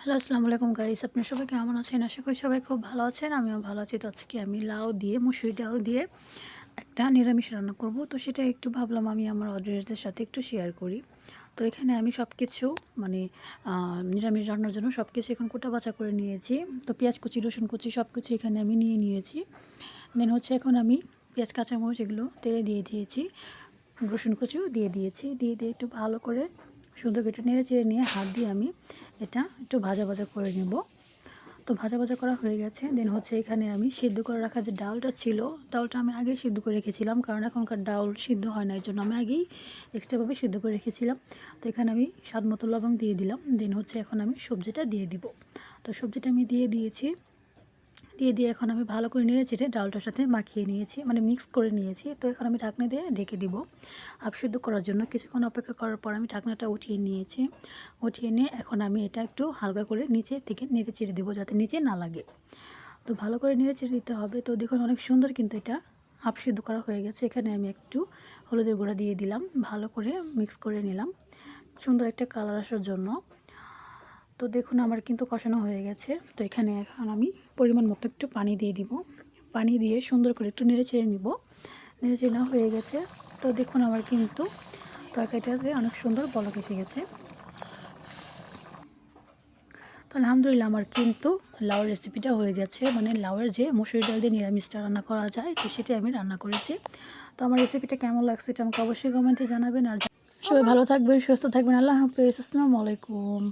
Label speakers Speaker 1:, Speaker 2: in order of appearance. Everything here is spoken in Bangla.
Speaker 1: হ্যালো, আসসালামু আলাইকুম গাইস। আপনারা সবাই কেমন আছেন? আশা করি সবাই খুব ভালো আছেন। আমিও ভালো আছি। তো আজকে আমি লাউ দিয়ে, মুসুরি ডাল দিয়ে একটা নিরামিষ রান্না করব। তো সেটা একটু ভাবলাম আমি আমার অডিয়েন্সদের সাথে একটু শেয়ার করি। তো এখানে আমি সব কিছু মানে নিরামিষ রান্নার জন্য সব কিছু এখন কোটা বাছা করে নিয়েছি। তো পেঁয়াজ কুচি, রসুন কুচি সব কিছু এখানে আমি নিয়ে নিয়েছি। দেন হচ্ছে এখন আমি পেঁয়াজ, কাঁচামরিচ এগুলো তেলে দিয়ে দিয়েছি। রসুন কুচিও দিয়ে দিয়েছি। দিয়ে একটু ভালো করে সুন্দর করে একটু নেড়ে চেড়ে নিয়ে হাত দিয়ে আমি এটা একটু ভাজা ভাজা করে নেব। তো ভাজা ভাজা করা হয়ে গেছে। দেন হচ্ছে এখানে আমি সিদ্ধ করে রাখা যে ডালটা ছিল, ডালটা আমি আগেই সিদ্ধ করে রেখেছিলাম, কারণ এখনকার ডাল সিদ্ধ হয় না, এই জন্য আমি আগেই এক্সট্রাভাবে সিদ্ধ করে রেখেছিলাম। তো এখানে আমি স্বাদ মতো লবণ দিয়ে দিলাম। দেন হচ্ছে এখন আমি সবজিটা দিয়ে দিব। তো সবজিটা আমি দিয়ে দিয়েছি। দিয়ে এখন আমি ভালো করে নেড়ে চেড়ে ডালটার সাথে মাখিয়ে নিয়েছি, মানে মিক্স করে নিয়েছি। তো এখন আমি ঢাকনা দিয়ে ঢেকে দিব হাফ সিদ্ধ করার জন্য। কিছুক্ষণ অপেক্ষা করার পর আমি ঢাকনাটা উঠিয়ে নিয়েছি। উঠিয়ে নিয়ে এখন আমি এটা একটু হালকা করে নিচে থেকে নেড়ে চেড়ে দেবো, যাতে নিচে না লাগে। তো ভালো করে নেড়ে চেড়ে দিতে হবে। তো দেখুন অনেক সুন্দর কিন্তু এটা হাফ সিদ্ধ করা হয়ে গেছে। এখানে আমি একটু হলুদের গুঁড়া দিয়ে দিলাম, ভালো করে মিক্স করে নিলাম সুন্দর একটা কালার আসার জন্য। তো দেখুন আমার কিন্তু কষানো হয়ে গেছে। তো এখানে এখন আমি পরিমাণ মতো একটু পানি দিয়ে দিব। পানি দিয়ে সুন্দর করে একটু নেড়ে চেড়ে নিব। নেড়ে চেড়ে নেওয়া হয়ে গেছে। তো দেখুন আমার কিন্তু তরকারিটাতে অনেক সুন্দর বলক এসে গেছে। তো আলহামদুলিল্লাহ আমার কিন্তু লাউয়ের রেসিপিটা হয়ে গেছে, মানে লাউয়ের যে মুসুরি ডাল দিয়ে নিরামিষটা রান্না করা যায়, তো সেটাই আমি রান্না করেছি। তো আমার রেসিপিটা কেমন লাগছে এটা আমাকে অবশ্যই কমেন্টে জানাবেন। আর সবাই ভালো থাকবেন, সুস্থ থাকবেন। আল্লাহ হাফেজ। আসসালামু আলাইকুম।